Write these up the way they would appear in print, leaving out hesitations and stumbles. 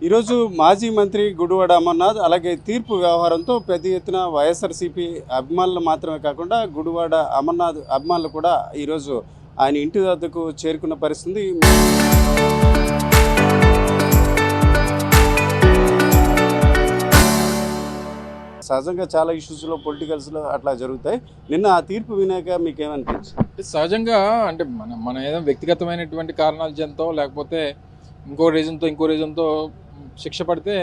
ఈరోజు మాజీ మంత్రి గుడివాడ అమర్నాథ్ అలాగే తీర్పు వ్యవహారంతో పెద్ద ఎత్తున వైఎస్ఆర్సీపీ అభిమానులు మాత్రమే కాకుండా గుడివాడ అమర్నాథ్ అభిమానులు కూడా ఈరోజు ఆయన ఇంటి వద్దకు చేరుకున్న పరిస్థితి. సహజంగా చాలా ఇష్యూస్లో పొలిటికల్స్లో అట్లా జరుగుతాయి. నిన్న ఆ తీర్పు వినాక మీకేమనిపించింది? సహజంగా అంటే మన ఏదో వ్యక్తిగతమైనటువంటి కారణాల జంతో లేకపోతే ఇంకో రీజన్తో శిక్ష పడితే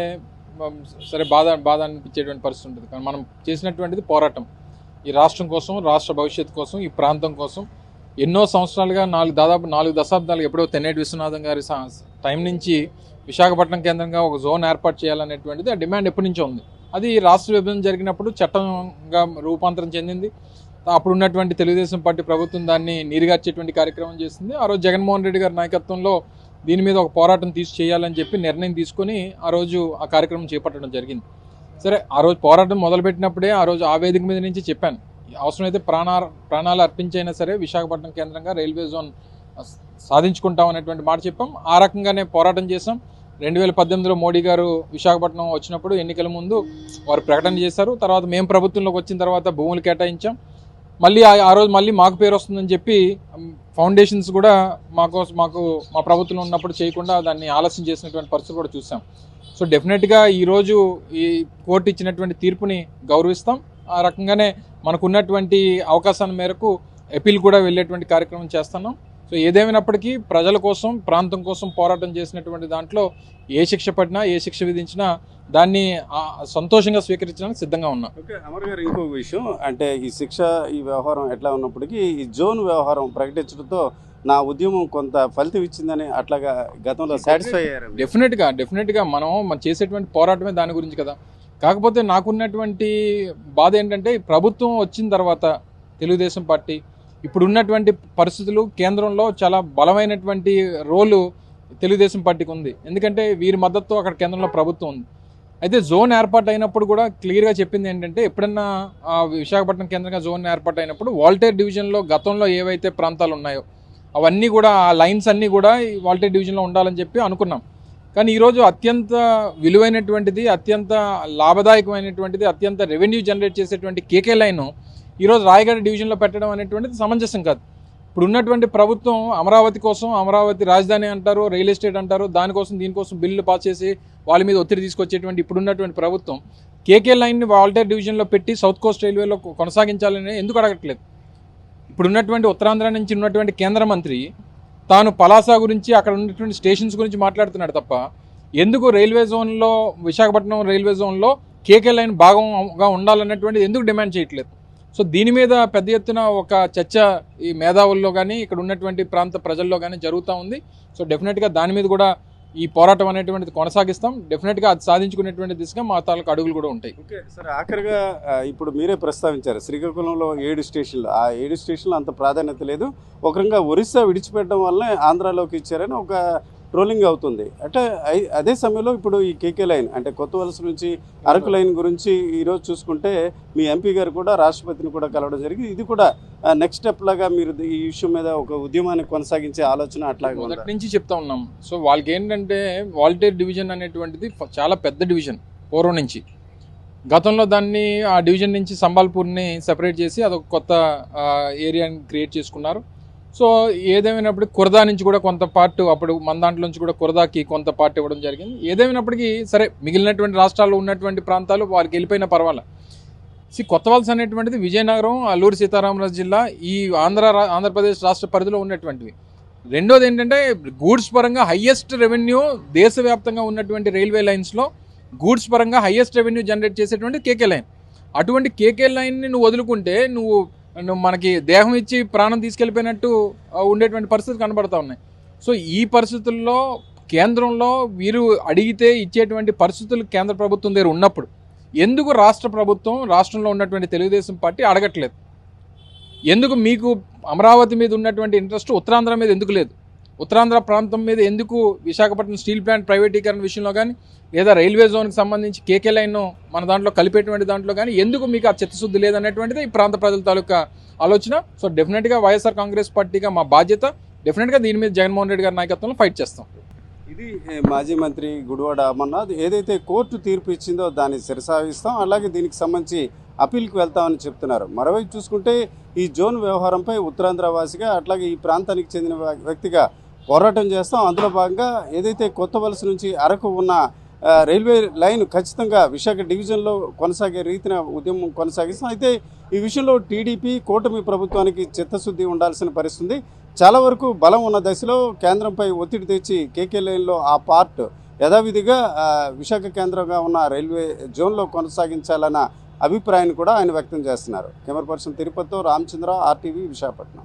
సరే బాధ అనిపించేటువంటి పరిస్థితి ఉంటుంది. కానీ మనం చేసినటువంటిది పోరాటం ఈ రాష్ట్రం కోసం, రాష్ట్ర భవిష్యత్తు కోసం, ఈ ప్రాంతం కోసం ఎన్నో సంవత్సరాలుగా దాదాపు 4 దశాబ్దాలు ఎప్పుడో తెన్నేటి విశ్వనాథం గారి టైం నుంచి విశాఖపట్నం కేంద్రంగా ఒక జోన్ ఏర్పాటు చేయాలనేటువంటిది ఆ డిమాండ్ ఎప్పటి నుంచో ఉంది. అది రాష్ట్ర విభజన జరిగినప్పుడు చట్టంగా రూపాంతరం చెందింది. అప్పుడు ఉన్నటువంటి తెలుగుదేశం పార్టీ ప్రభుత్వం దాన్ని నీరుగార్చేటువంటి కార్యక్రమం చేసింది. ఆ రోజు జగన్మోహన్ రెడ్డి గారి నాయకత్వంలో దీని మీద ఒక పోరాటం చేయాలని చెప్పి నిర్ణయం తీసుకొని ఆ రోజు ఆ కార్యక్రమం చేపట్టడం జరిగింది. సరే, ఆ రోజు పోరాటం మొదలుపెట్టినప్పుడే ఆ రోజు ఆ వేదిక మీద నుంచి చెప్పాను, అవసరమైతే ప్రాణాలు అర్పించైనా సరే విశాఖపట్నం కేంద్రంగా రైల్వే జోన్ సాధించుకుంటాం అనేటువంటి మాట చెప్పాం. ఆ రకంగానే పోరాటం చేసాం. 2018లో మోడీ గారు విశాఖపట్నం వచ్చినప్పుడు ఎన్నికల ముందు వారు ప్రకటన చేశారు. తర్వాత మేము ప్రభుత్వంలోకి వచ్చిన తర్వాత భూములు కేటాయించాం. మళ్ళీ ఆ రోజు మళ్ళీ మాకు పేరు వస్తుందని చెప్పి ఫౌండేషన్స్ కూడా మా ప్రభుత్వంలో ఉన్నప్పుడు చేయకుండా దాన్ని ఆలస్యం చేసినటువంటి పరిస్థితి కూడా చూసాం. సో డెఫినెట్గా ఈరోజు ఈ కోర్టు ఇచ్చినటువంటి తీర్పుని గౌరవిస్తాం. ఆ రకంగానే మనకున్నటువంటి అవకాశాల మేరకు అపీల్ కూడా వెళ్ళేటువంటి కార్యక్రమం చేస్తున్నాం. సో ఏదేమైనప్పటికీ ప్రజల కోసం, ప్రాంతం కోసం పోరాటం చేసినటువంటి దాంట్లో ఏ శిక్ష పడినా, ఏ శిక్ష విధించినా దాన్ని సంతోషంగా స్వీకరించడానికి సిద్ధంగా ఉన్నాం. ఓకే అమర్ గారు, ఇంకొక విషయం అంటే ఈ శిక్ష ఈ వ్యవహారం ఎట్లా ఉన్నప్పటికీ ఈ జోన్ వ్యవహారం ప్రకటించడంతో నా ఉద్యమం కొంత ఫలితం ఇచ్చిందని అట్లాగా గతంలో సాటిస్ఫై అయ్యారు? డెఫినెట్గా మనం చేసేటువంటి పోరాటమే దాని గురించి కదా. కాకపోతే నాకున్నటువంటి బాధ ఏంటంటే ప్రభుత్వం వచ్చిన తర్వాత తెలుగుదేశం పార్టీ ఇప్పుడు ఉన్నటువంటి పరిస్థితులు కేంద్రంలో చాలా బలమైనటువంటి రోలు తెలుగుదేశం పార్టీకి ఉంది. ఎందుకంటే వీరి మద్దతు అక్కడ కేంద్రంలో ప్రభుత్వం ఉంది. అయితే జోన్ ఏర్పాటు అయినప్పుడు కూడా క్లియర్గా చెప్పింది ఏంటంటే, ఎప్పుడన్నా విశాఖపట్నం కేంద్రంగా జోన్ ఏర్పాటు అయినప్పుడు వాల్టేర్ డివిజన్లో గతంలో ఏవైతే ప్రాంతాలు ఉన్నాయో అవన్నీ కూడా, ఆ లైన్స్ అన్నీ కూడా వాల్టేర్ డివిజన్లో ఉండాలని చెప్పి అనుకున్నాం. కానీ ఈరోజు అత్యంత విలువైనటువంటిది, అత్యంత లాభదాయకమైనటువంటిది, అత్యంత రెవెన్యూ జనరేట్ చేసేటువంటి కేకే లైన్ ఈరోజు రాయగడ డివిజన్లో పెట్టడం అనేటువంటిది సమంజసం కాదు. ఇప్పుడు ఉన్నటువంటి ప్రభుత్వం అమరావతి కోసం, అమరావతి రాజధాని అంటారు, రియల్ ఎస్టేట్ అంటారు, దీనికోసం బిల్లులు పాస్ చేసి వాళ్ళ మీద ఒత్తిడి తీసుకొచ్చేటువంటి ఇప్పుడున్నటువంటి ప్రభుత్వం కేకే లైన్ని వాల్టేర్ డివిజన్లో పెట్టి సౌత్ కోస్ట్ రైల్వేలో కొనసాగించాలని ఎందుకు అడగట్లేదు? ఇప్పుడున్నటువంటి ఉత్తరాంధ్ర నుంచి ఉన్నటువంటి కేంద్ర మంత్రి తాను పలాస గురించి, అక్కడ ఉన్నటువంటి స్టేషన్స్ గురించి మాట్లాడుతున్నాడు తప్ప ఎందుకు రైల్వే జోన్లో, విశాఖపట్నం రైల్వే జోన్లో కేకే లైన్ భాగంగా ఉండాలన్నటువంటిది ఎందుకు డిమాండ్ చేయట్లేదు? సో దీని మీద పెద్ద ఎత్తున ఒక చర్చ ఈ మేధావుల్లో కానీ, ఇక్కడ ఉన్నటువంటి ప్రాంత ప్రజల్లో కానీ జరుగుతూ ఉంది. సో డెఫినెట్గా దాని మీద కూడా ఈ పోరాటం అనేటువంటిది కొనసాగిస్తాం. డెఫినెట్గా అది సాధించుకునేటువంటి దిశగా మా తాలూకు అడుగులు కూడా ఉంటాయి. ఓకే సార్, ఆఖరిగా ఇప్పుడు మీరే ప్రస్తావించారు శ్రీకాకుళంలో 7 స్టేషన్లు. ఆ 7 స్టేషన్లు అంత ప్రాధాన్యత లేదు. ఒక రకంగా ఒరిస్సా విడిచిపెట్టడం వల్లనే ఆంధ్రాలోకి ఇచ్చారని ఒక ట్రోలింగ్ అవుతుంది. అంటే అదే సమయంలో ఇప్పుడు ఈ కేకే లైన్ అంటే కొత్త వలస నుంచి అరకు లైన్ గురించి ఈరోజు చూసుకుంటే మీ ఎంపీ గారు కూడా రాష్ట్రపతిని కూడా కలవడం జరిగింది. ఇది కూడా నెక్స్ట్ స్టెప్ లాగా మీరు ఈ విషయం మీద ఒక ఉద్యమాన్ని కొనసాగించే ఆలోచన అట్లాగే మొదటి నుంచి చెప్తా ఉన్నాం. సో వాళ్ళకి ఏంటంటే వాల్టేర్ డివిజన్ అనేటువంటిది చాలా పెద్ద డివిజన్ పూర్వం నుంచి. గతంలో దాన్ని ఆ డివిజన్ నుంచి సంబాల్పూర్ని సెపరేట్ చేసి అదొక కొత్త ఏరియాని క్రియేట్ చేసుకున్నారు. సో ఏదేమైనప్పుడు కురదా నుంచి కూడా కొంత పార్ట్, అప్పుడు మన దాంట్లో నుంచి కూడా కురదాకి కొంత పార్ట్ ఇవ్వడం జరిగింది. ఏదేమైనప్పటికీ సరే, మిగిలినటువంటి రాష్ట్రాల్లో ఉన్నటువంటి ప్రాంతాలు వాళ్ళకి వెళ్ళిపోయినా పర్వాలేదు. కొత్త వలస అనేటువంటిది విజయనగరం, అల్లూరి సీతారామరాజు జిల్లా, ఈ ఆంధ్రప్రదేశ్ రాష్ట్ర పరిధిలో ఉన్నటువంటివి. రెండోది ఏంటంటే గూడ్స్ పరంగా హయ్యెస్ట్ రెవెన్యూ దేశవ్యాప్తంగా ఉన్నటువంటి రైల్వే లైన్స్లో గూడ్స్ పరంగా హయ్యెస్ట్ రెవెన్యూ జనరేట్ చేసేటువంటి కేకే లైన్. అటువంటి కేకే లైన్ని నువ్వు వదులుకుంటే నువ్వు మనకి దేహం ఇచ్చి ప్రాణం తీసుకెళ్ళిపోయినట్టు ఉండేటువంటి పరిస్థితులు కనబడతా ఉన్నాయి. సో ఈ పరిస్థితుల్లో కేంద్రంలో వీరు అడిగితే ఇచ్చేటువంటి పరిస్థితులు కేంద్ర ప్రభుత్వం దగ్గర ఉన్నప్పుడు ఎందుకు రాష్ట్ర ప్రభుత్వం, రాష్ట్రంలో ఉన్నటువంటి తెలుగుదేశం పార్టీ అడగట్లేదు? ఎందుకు మీకు అమరావతి మీద ఉన్నటువంటి ఇంట్రెస్ట్ ఉత్తరాంధ్ర మీద ఎందుకు లేదు? ఉత్తరాంధ్ర ప్రాంతం మీద ఎందుకు విశాఖపట్నం స్టీల్ ప్లాంట్ ప్రైవేటీకరణ విషయంలో కానీ, లేదా రైల్వే జోన్కి సంబంధించి కేకే లైన్ మన దాంట్లో కలిపేటువంటి దాంట్లో కానీ ఎందుకు మీకు ఆ చిత్తశుద్ధి లేదనేటువంటిది ఈ ప్రాంత ప్రజల తాలూకా ఆలోచన. సో డెఫినెట్గా వైఎస్ఆర్ కాంగ్రెస్ పార్టీగా మా బాధ్యత, డెఫినెట్గా దీని మీద జగన్మోహన్ రెడ్డి గారి నాయకత్వంలో ఫైట్ చేస్తాం. ఇది మాజీ మంత్రి గుడివాడ అమర్నాథ్ ఏదైతే కోర్టు తీర్పు ఇచ్చిందో దాన్ని శిరసావిస్తాం, అలాగే దీనికి సంబంధించి అప్పీల్కి వెళ్తామని చెప్తున్నారు. మరోవైపు చూసుకుంటే ఈ జోన్ వ్యవహారంపై ఉత్తరాంధ్ర వాసిగా అట్లాగే ఈ ప్రాంతానికి చెందిన వ్యక్తిగా పోరాటం చేస్తాం. అందులో భాగంగా ఏదైతే కొత్త వలస నుంచి అరకు ఉన్న రైల్వే లైన్ ఖచ్చితంగా విశాఖ డివిజన్లో కొనసాగే రీతిన ఉద్యమం కొనసాగిస్తాం. అయితే ఈ విషయంలో టీడీపీ కూటమి ప్రభుత్వానికి చిత్తశుద్ధి ఉండాల్సిన పరిస్థితి. చాలా వరకు బలం ఉన్న దశలో కేంద్రంపై ఒత్తిడి తెచ్చి కేకే లైన్లో ఆ పార్ట్ యథావిధిగా విశాఖ కేంద్రంగా ఉన్న రైల్వే జోన్లో కొనసాగించాలన్న అభిప్రాయాన్ని కూడా ఆయన వ్యక్తం చేస్తున్నారు. కెమెరా పర్సన్ తిరుపతితో రామచంద్ర, RTV, విశాఖపట్నం.